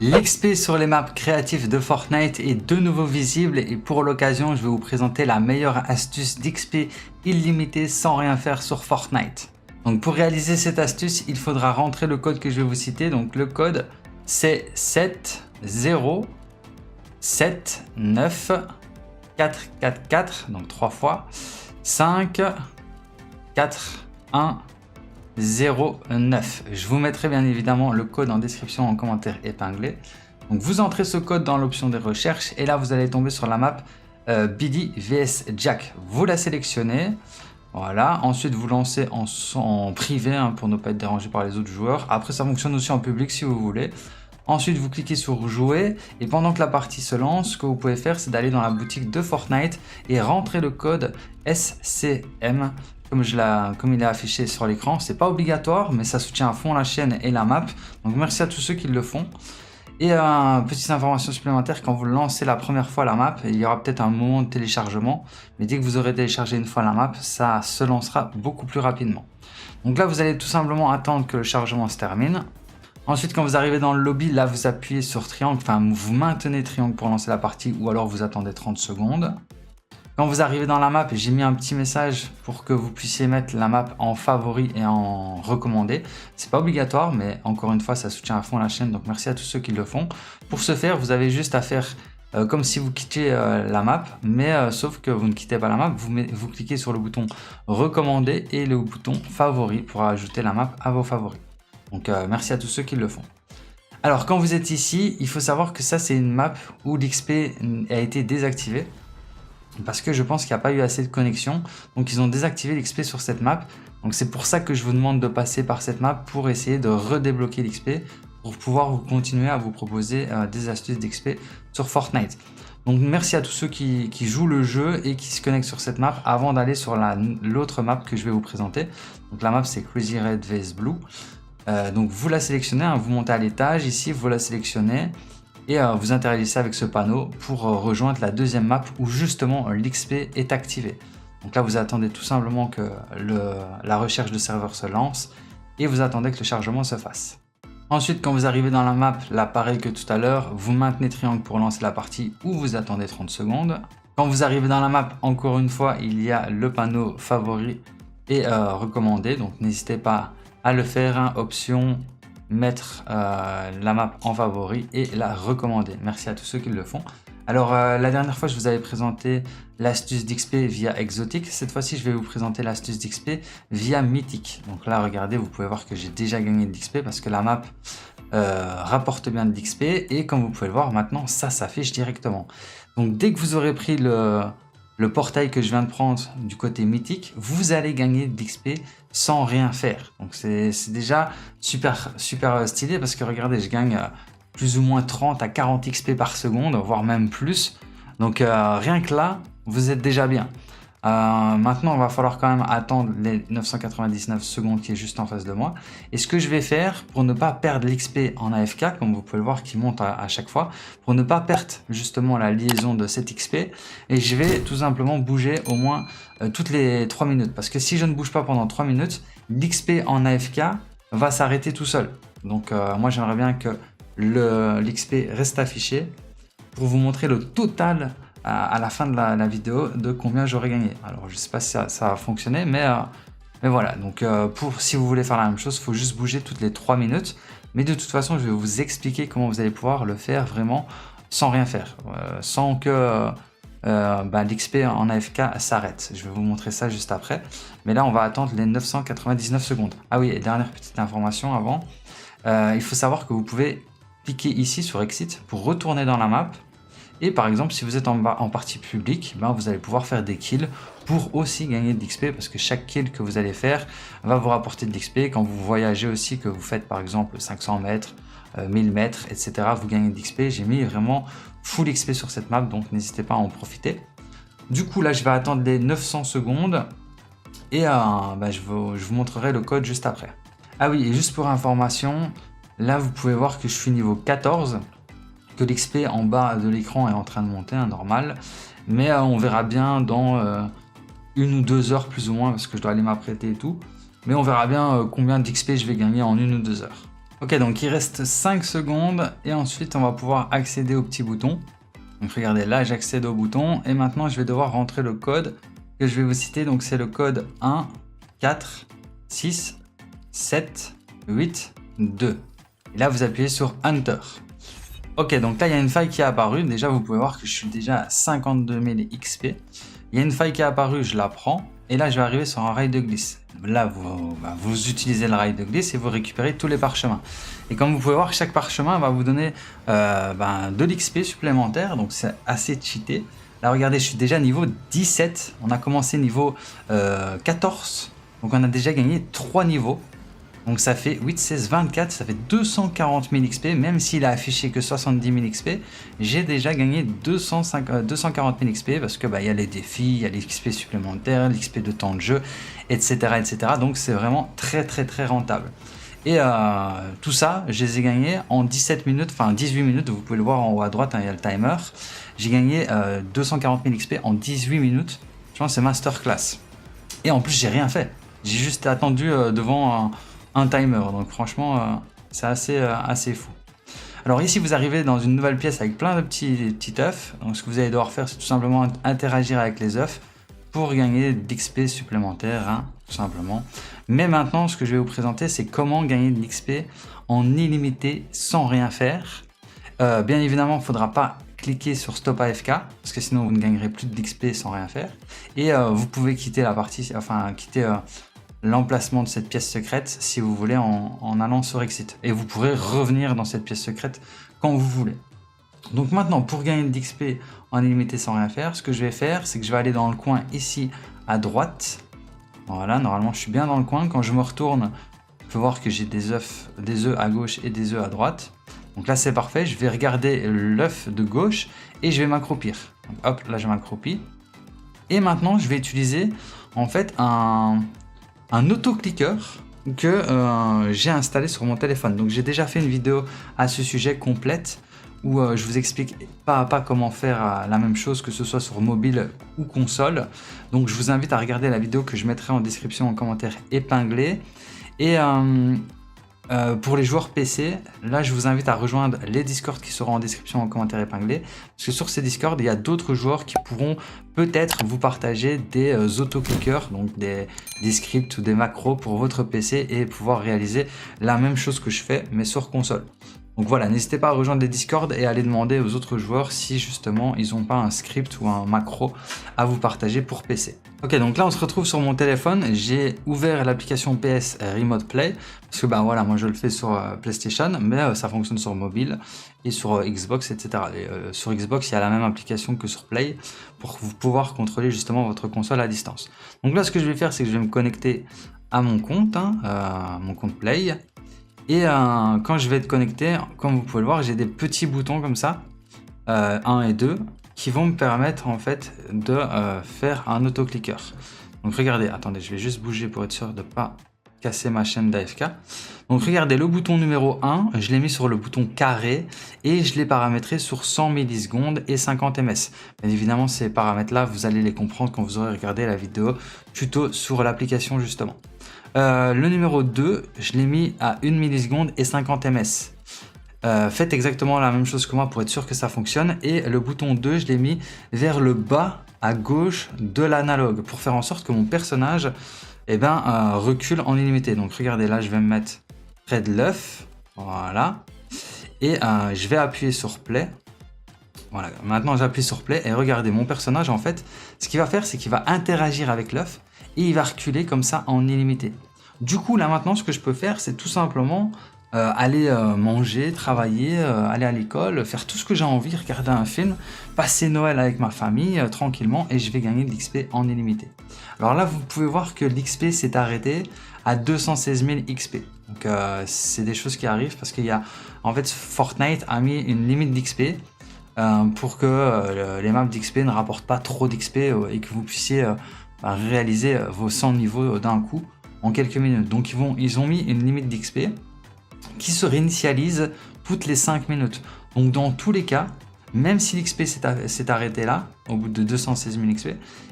L'XP sur les maps créatives de Fortnite est de nouveau visible et pour l'occasion, je vais vous présenter la meilleure astuce d'XP illimité sans rien faire sur Fortnite. Donc pour réaliser cette astuce, il faudra rentrer le code que je vais vous citer. Donc le code c'est 7079444, donc 3 fois 5 4 1 09. Je vous mettrai bien évidemment le code en description en commentaire épinglé. Donc vous entrez ce code dans l'option des recherches et là vous allez tomber sur la map BD vs Jack. Vous la sélectionnez. Voilà, ensuite vous lancez en privé pour ne pas être dérangé par les autres joueurs. Après ça fonctionne aussi en public si vous voulez. Ensuite vous cliquez sur jouer et pendant que la partie se lance, ce que vous pouvez faire c'est d'aller dans la boutique de Fortnite et rentrer le code SCM comme il est affiché sur l'écran. C'est pas obligatoire mais ça soutient à fond la chaîne et la map. Donc merci à tous ceux qui le font. Et petite information supplémentaire, quand vous lancez la première fois la map, il y aura peut-être un moment de téléchargement, mais dès que vous aurez téléchargé une fois la map, ça se lancera beaucoup plus rapidement. Donc là, vous allez tout simplement attendre que le chargement se termine. Ensuite, quand vous arrivez dans le lobby, là, vous appuyez sur triangle, enfin, vous maintenez triangle pour lancer la partie, ou alors vous attendez 30 secondes. Quand vous arrivez dans la map, j'ai mis un petit message pour que vous puissiez mettre la map en favori et en recommandé. C'est pas obligatoire, mais encore une fois, ça soutient à fond la chaîne, donc merci à tous ceux qui le font. Pour ce faire, vous avez juste à faire comme si vous quittiez la map, mais sauf que vous ne quittez pas la map, vous cliquez sur le bouton recommander et le bouton favori pour ajouter la map à vos favoris. Donc merci à tous ceux qui le font. Alors quand vous êtes ici, il faut savoir que ça c'est une map où l'XP a été désactivé. Parce que je pense qu'il n'y a pas eu assez de connexion, donc ils ont désactivé l'XP sur cette map. Donc c'est pour ça que je vous demande de passer par cette map pour essayer de redébloquer l'XP pour pouvoir vous continuer à vous proposer des astuces d'XP sur Fortnite. Donc merci à tous ceux qui jouent le jeu et qui se connectent sur cette map avant d'aller sur l'autre map que je vais vous présenter. Donc la map c'est Crazy Red vs Blue. Donc vous la sélectionnez, vous montez à l'étage, ici vous la sélectionnez. Et vous interagissez avec ce panneau pour rejoindre la deuxième map où justement l'XP est activé. Donc là vous attendez tout simplement que la recherche de serveur se lance et vous attendez que le chargement se fasse. Ensuite quand vous arrivez dans la map, là pareil que tout à l'heure, vous maintenez triangle pour lancer la partie ou vous attendez 30 secondes. Quand vous arrivez dans la map, encore une fois, il y a le panneau favori et recommandé, donc n'hésitez pas à le faire, option mettre la map en favori et la recommander. Merci à tous ceux qui le font. Alors la dernière fois je vous avais présenté l'astuce d'XP via exotique. Cette fois-ci je vais vous présenter l'astuce d'XP via mythique. Donc là regardez, vous pouvez voir que j'ai déjà gagné de l'XP parce que la map rapporte bien de l'XP et comme vous pouvez le voir maintenant ça s'affiche directement. Donc dès que vous aurez pris le portail que je viens de prendre du côté mythique, vous allez gagner de l'XP sans rien faire. Donc c'est déjà super stylé parce que regardez, je gagne plus ou moins 30 à 40 XP par seconde, voire même plus. Donc rien que là, vous êtes déjà bien. Maintenant, il va falloir quand même attendre les 999 secondes qui est juste en face de moi. Et ce que je vais faire pour ne pas perdre l'XP en AFK, comme vous pouvez le voir qui monte à chaque fois, pour ne pas perdre justement la liaison de cette XP, et je vais tout simplement bouger au moins toutes les 3 minutes. Parce que si je ne bouge pas pendant 3 minutes, l'XP en AFK va s'arrêter tout seul. Donc moi j'aimerais bien que l'XP reste affiché pour vous montrer le total à la fin de la vidéo de combien j'aurais gagné. Alors je sais pas si ça va fonctionner, mais voilà. Donc si vous voulez faire la même chose, il faut juste bouger toutes les 3 minutes. Mais de toute façon, je vais vous expliquer comment vous allez pouvoir le faire vraiment sans rien faire, sans que l'XP en AFK s'arrête. Je vais vous montrer ça juste après. Mais là, on va attendre les 999 secondes. Ah oui, et dernière petite information avant. Il faut savoir que vous pouvez cliquer ici sur Exit pour retourner dans la map. Et par exemple, si vous êtes en partie publique, vous allez pouvoir faire des kills pour aussi gagner de l'XP parce que chaque kill que vous allez faire va vous rapporter de l'XP. Quand vous voyagez aussi, que vous faites par exemple 500 mètres, 1000 mètres, etc., vous gagnez de l'XP. J'ai mis vraiment full XP sur cette map, donc n'hésitez pas à en profiter. Du coup, là, je vais attendre les 900 secondes et je vous montrerai le code juste après. Ah oui, et juste pour information, là, vous pouvez voir que je suis niveau 14. Que l'XP en bas de l'écran est en train de monter, normal, mais on verra bien dans 1 ou 2 heures plus ou moins parce que je dois aller m'apprêter et tout, mais on verra bien combien d'XP je vais gagner en 1 ou 2 heures. Ok, donc il reste 5 secondes et ensuite on va pouvoir accéder au petit bouton. Donc regardez, là j'accède au bouton et maintenant je vais devoir rentrer le code que je vais vous citer. Donc c'est le code 1 4 6 7 8 2. Et là vous appuyez sur Enter. Ok, donc là il y a une faille qui est apparue. Déjà vous pouvez voir que je suis déjà à 52 000 XP. Il y a une faille qui est apparue, je la prends. Et là je vais arriver sur un rail de glisse. Là vous utilisez le rail de glisse et vous récupérez tous les parchemins. Et comme vous pouvez voir, chaque parchemin va vous donner de l'XP supplémentaire. Donc c'est assez cheaté. Là regardez, je suis déjà niveau 17. On a commencé niveau 14. Donc on a déjà gagné 3 niveaux. Donc ça fait 8, 16, 24, ça fait 240 000 XP, même s'il a affiché que 70 000 XP, j'ai déjà gagné 240 000 XP parce que y a les défis, il y a l'XP supplémentaire, l'XP de temps de jeu, etc. etc. Donc c'est vraiment très rentable. Et tout ça, je les ai gagnés en 17 minutes, enfin 18 minutes, vous pouvez le voir en haut à droite, hein, il y a le timer. J'ai gagné 240 000 XP en 18 minutes, je pense que c'est masterclass. Et en plus j'ai rien fait, j'ai juste attendu devant un timer, donc franchement c'est assez fou. Alors ici vous arrivez dans une nouvelle pièce avec plein de petits œufs. Donc ce que vous allez devoir faire, c'est tout simplement interagir avec les œufs pour gagner d'XP supplémentaire, hein, tout simplement. Mais maintenant ce que je vais vous présenter, c'est comment gagner de l'XP en illimité sans rien faire. Bien évidemment il ne faudra pas cliquer sur Stop AFK parce que sinon vous ne gagnerez plus de l'XP sans rien faire. Et vous pouvez quitter la partie, enfin quitter l'emplacement de cette pièce secrète si vous voulez en allant sur Exit. Et vous pourrez revenir dans cette pièce secrète quand vous voulez. Donc maintenant, pour gagner de l'XP en illimité sans rien faire, ce que je vais faire, c'est que je vais aller dans le coin ici à droite. Voilà, normalement je suis bien dans le coin. Quand je me retourne, je peux voir que j'ai des œufs à gauche et des œufs à droite. Donc là c'est parfait, je vais regarder l'œuf de gauche et je vais m'accroupir. Hop, là je m'accroupis. Et maintenant je vais utiliser en fait un autoclicker que j'ai installé sur mon téléphone. Donc j'ai déjà fait une vidéo à ce sujet complète où je vous explique pas à pas comment faire la même chose, que ce soit sur mobile ou console. Donc je vous invite à regarder la vidéo que je mettrai en description, en commentaire épinglé. Et pour les joueurs PC, là je vous invite à rejoindre les Discord qui seront en description, en commentaire épinglé, parce que sur ces Discord il y a d'autres joueurs qui pourront peut-être vous partager des autoclickers, donc des scripts ou des macros pour votre PC et pouvoir réaliser la même chose que je fais mais sur console. Donc voilà, n'hésitez pas à rejoindre les Discord et à aller demander aux autres joueurs si justement ils n'ont pas un script ou un macro à vous partager pour PC. Ok, donc là on se retrouve sur mon téléphone, j'ai ouvert l'application PS Remote Play, parce que voilà, moi je le fais sur PlayStation, mais ça fonctionne sur mobile et sur Xbox, etc. Et, sur Xbox, il y a la même application que sur Play pour pouvoir contrôler justement votre console à distance. Donc là ce que je vais faire, c'est que je vais me connecter à mon compte, à mon compte Play. Et quand je vais être connecté, comme vous pouvez le voir, j'ai des petits boutons comme ça, 1 et 2, qui vont me permettre en fait de faire un autoclicker. Donc regardez, attendez, je vais juste bouger pour être sûr de ne pas casser ma chaîne d'AFK. Donc regardez, le bouton numéro 1, je l'ai mis sur le bouton carré et je l'ai paramétré sur 100 millisecondes et 50 ms. Bien évidemment, ces paramètres-là, vous allez les comprendre quand vous aurez regardé la vidéo tuto sur l'application justement. Le numéro 2, je l'ai mis à 1 milliseconde et 50 ms. Faites exactement la même chose que moi pour être sûr que ça fonctionne. Et le bouton 2, je l'ai mis vers le bas à gauche de l'analogue pour faire en sorte que mon personnage recule en illimité. Donc regardez, là je vais me mettre près de l'œuf. Voilà. Et je vais appuyer sur play. Voilà, maintenant j'appuie sur play et regardez, mon personnage en fait, ce qu'il va faire, c'est qu'il va interagir avec l'œuf et il va reculer comme ça en illimité. Du coup là maintenant ce que je peux faire, c'est tout simplement aller manger, travailler, aller à l'école, faire tout ce que j'ai envie, regarder un film, passer Noël avec ma famille tranquillement et je vais gagner de l'XP en illimité. Alors là vous pouvez voir que l'XP s'est arrêté à 216 000 XP. Donc c'est des choses qui arrivent parce qu'il y a en fait Fortnite a mis une limite d'XP pour que les maps d'XP ne rapportent pas trop d'XP et que vous puissiez réaliser vos 100 niveaux d'un coup en quelques minutes. Donc ils ont mis une limite d'XP qui se réinitialise toutes les 5 minutes. Donc dans tous les cas, même si l'XP s'est arrêté là, au bout de 216 000 XP,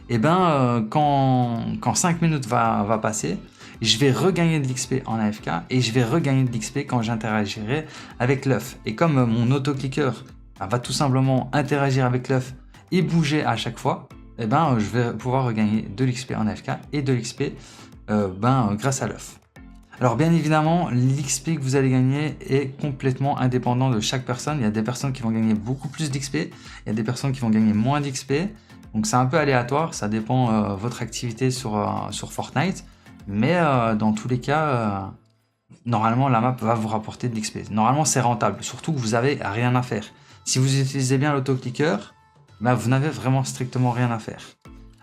et quand 5 minutes va passer, je vais regagner de l'XP en AFK et je vais regagner de l'XP quand j'interagirai avec l'œuf. Et comme mon autoclicker va tout simplement interagir avec l'œuf et bouger à chaque fois, eh ben, je vais pouvoir regagner de l'XP en AFK et de l'XP grâce à l'œuf. Alors bien évidemment, l'XP que vous allez gagner est complètement indépendant de chaque personne. Il y a des personnes qui vont gagner beaucoup plus d'XP, il y a des personnes qui vont gagner moins d'XP. Donc c'est un peu aléatoire, ça dépend votre activité sur Fortnite. Mais dans tous les cas, normalement la map va vous rapporter de l'XP. Normalement c'est rentable, surtout que vous n'avez rien à faire. Si vous utilisez bien l'autoclicker, ben, vous n'avez vraiment strictement rien à faire.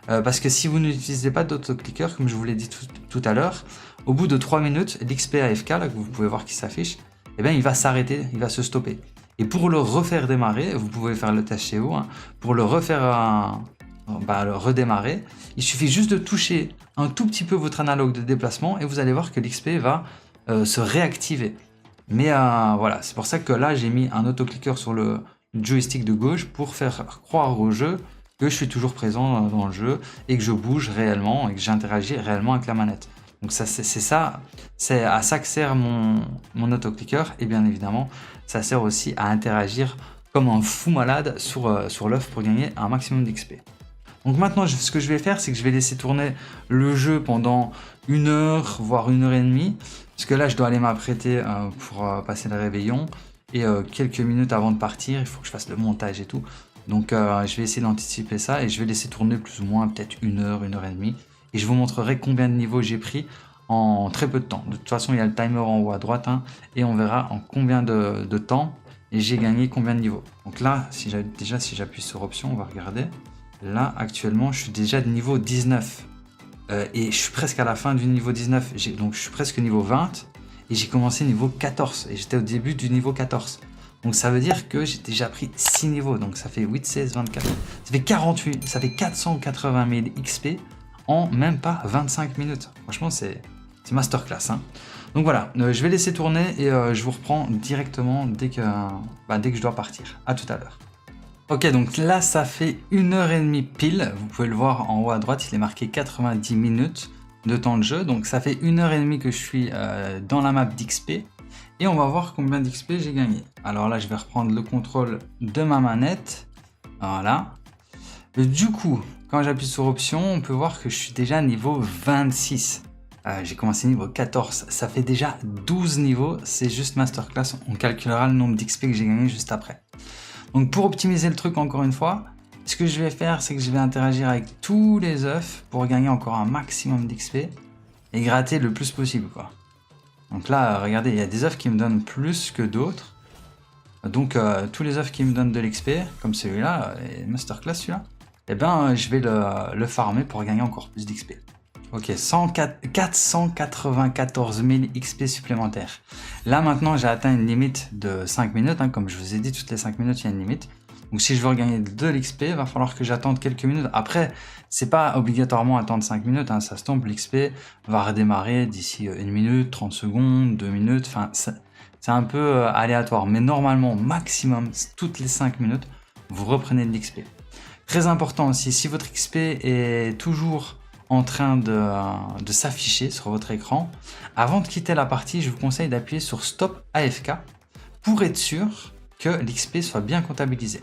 Parce que si vous n'utilisez pas d'autoclicker, comme je vous l'ai dit tout à l'heure, au bout de 3 minutes, l'XP AFK, là, que vous pouvez voir qui s'affiche, eh bien, il va s'arrêter, il va se stopper. Et pour le refaire démarrer, vous pouvez faire le test chez vous, hein, pour le refaire le redémarrer, il suffit juste de toucher un tout petit peu votre analogue de déplacement et vous allez voir que l'XP va se réactiver. Mais voilà, c'est pour ça que là, j'ai mis un autoclicker sur le joystick de gauche pour faire croire au jeu que je suis toujours présent dans le jeu et que je bouge réellement et que j'interagis réellement avec la manette. Donc ça, c'est à ça que sert mon autoclicker et bien évidemment, ça sert aussi à interagir comme un fou malade sur l'œuf pour gagner un maximum d'XP. Donc maintenant, ce que je vais faire, c'est que je vais laisser tourner le jeu pendant 1 heure, voire 1 heure et demie. Parce que là, je dois aller m'apprêter pour passer le réveillon. Et quelques minutes avant de partir, il faut que je fasse le montage et tout. Donc je vais essayer d'anticiper ça et je vais laisser tourner plus ou moins peut-être 1 heure, 1 heure et demie. Et je vous montrerai combien de niveaux j'ai pris en très peu de temps. De toute façon, il y a le timer en haut à droite hein, et on verra en combien de temps et j'ai gagné combien de niveaux. Donc là, si j'appuie sur option, on va regarder. Là, actuellement, je suis déjà de niveau 19 et je suis presque à la fin du niveau 19. Donc je suis presque niveau 20 et j'ai commencé niveau 14 et j'étais au début du niveau 14. Donc ça veut dire que j'ai déjà pris 6 niveaux. Donc ça fait 8, 16, 24. Ça fait 48, ça fait 480 000 XP en même pas 25 minutes. Franchement, c'est masterclass. Hein. Donc voilà, je vais laisser tourner et je vous reprends directement dès que je dois partir. À tout à l'heure. Ok, donc là, ça fait 1 heure et demie pile. Vous pouvez le voir en haut à droite, il est marqué 90 minutes de temps de jeu. Donc ça fait 1 heure et demie que je suis dans la map d'XP. Et on va voir combien d'XP j'ai gagné. Alors là, je vais reprendre le contrôle de ma manette. Voilà. Et du coup, quand j'appuie sur option, on peut voir que je suis déjà niveau 26. J'ai commencé niveau 14. Ça fait déjà 12 niveaux. C'est juste masterclass. On calculera le nombre d'XP que j'ai gagné juste après. Donc pour optimiser le truc encore une fois, ce que je vais faire, c'est que je vais interagir avec tous les œufs pour gagner encore un maximum d'XP et gratter le plus possible, quoi. Donc là, regardez, il y a des œufs qui me donnent plus que d'autres. Donc tous les œufs qui me donnent de l'XP, comme celui-là, masterclass celui-là, eh ben je vais le farmer pour gagner encore plus d'XP. Ok, 494 000 XP supplémentaires. Là maintenant j'ai atteint une limite de 5 minutes, hein, comme je vous ai dit, toutes les 5 minutes il y a une limite. Donc si je veux regagner de l'XP, il va falloir que j'attende quelques minutes. Après, c'est pas obligatoirement attendre 5 minutes, hein, ça se tombe, l'XP va redémarrer d'ici 1 minute, 30 secondes, 2 minutes, enfin c'est un peu aléatoire. Mais normalement, maximum, toutes les 5 minutes, vous reprenez de l'XP. Très important aussi, si votre XP est toujours en train de s'afficher sur votre écran, avant de quitter la partie, je vous conseille d'appuyer sur Stop AFK pour être sûr que l'XP soit bien comptabilisé.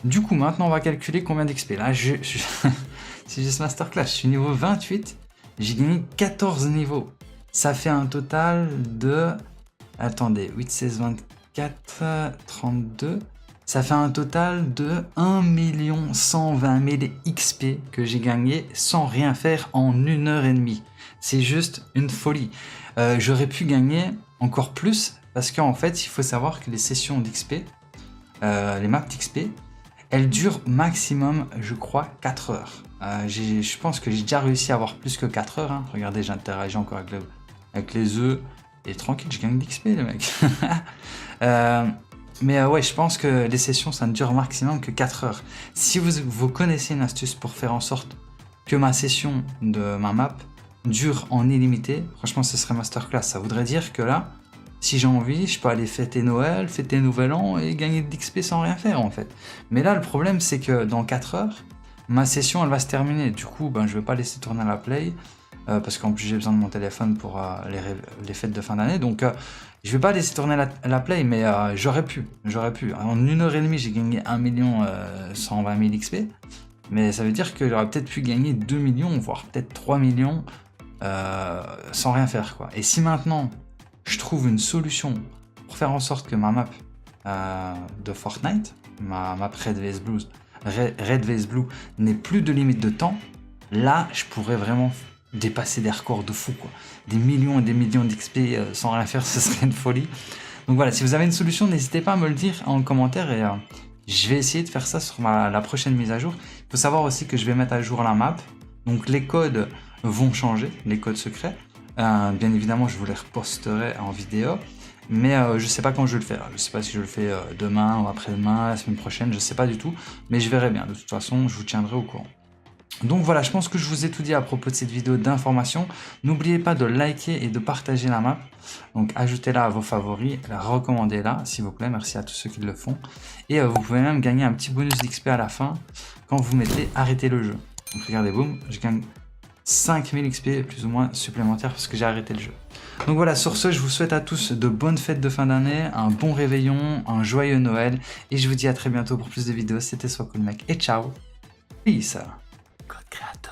Du coup, maintenant, on va calculer combien d'XP. Là, c'est juste masterclass. Je suis niveau 28. J'ai gagné 14 niveaux. Ça fait un total de... Attendez, 8, 16, 24, 32. Ça fait un total de 1 120 000 XP que j'ai gagné sans rien faire en 1 heure et demie. C'est juste une folie. J'aurais pu gagner encore plus parce qu'en fait, il faut savoir que les sessions d'XP, les maps d'XP, elles durent maximum, je crois, 4 heures. Je pense que j'ai déjà réussi à avoir plus que 4 heures. Hein. Regardez, j'interagis encore avec les œufs. Et tranquille, je gagne d'XP, les mecs. Mais ouais, je pense que les sessions, ça ne dure maximum que 4 heures. Si vous connaissez une astuce pour faire en sorte que ma session de ma map dure en illimité, franchement, ce serait masterclass. Ça voudrait dire que là, si j'ai envie, je peux aller fêter Noël, fêter Nouvel An et gagner de l'XP sans rien faire, en fait. Mais là, le problème, c'est que dans 4 heures, ma session, elle va se terminer. Du coup, je ne vais pas laisser tourner la play. parce qu'en plus j'ai besoin de mon téléphone pour les fêtes de fin d'année. Donc je vais pas laisser tourner la play, mais j'aurais pu. En 1h30 j'ai gagné 1 120 000 XP, mais ça veut dire que j'aurais peut-être pu gagner 2 millions, voire peut-être 3 millions sans rien faire, quoi. Et si maintenant je trouve une solution pour faire en sorte que ma map de Fortnite, ma map Red vs Blue n'ait plus de limite de temps, là je pourrais vraiment dépasser des records de fou, quoi. Des millions et des millions d'XP sans rien faire, ce serait une folie. Donc voilà, si vous avez une solution, n'hésitez pas à me le dire en commentaire et je vais essayer de faire ça sur la prochaine mise à jour. Il faut savoir aussi que je vais mettre à jour la map, donc les codes vont changer, les codes secrets. Bien évidemment, je vous les reposterai en vidéo, mais je sais pas quand je vais le faire. Je sais pas si je le fais demain ou après-demain, la semaine prochaine, je sais pas du tout, mais je verrai bien. De toute façon, je vous tiendrai au courant. Donc voilà, je pense que je vous ai tout dit à propos de cette vidéo d'information. N'oubliez pas de liker et de partager la map. Donc ajoutez-la à vos favoris, recommandez-la s'il vous plaît, merci à tous ceux qui le font. Et vous pouvez même gagner un petit bonus d'XP à la fin quand vous mettez arrêter le jeu. Donc regardez, boum, je gagne 5000 XP plus ou moins supplémentaires parce que j'ai arrêté le jeu. Donc voilà, sur ce, je vous souhaite à tous de bonnes fêtes de fin d'année, un bon réveillon, un joyeux Noël. Et je vous dis à très bientôt pour plus de vidéos. C'était SoiCoolMec et ciao. Peace. Code créateur.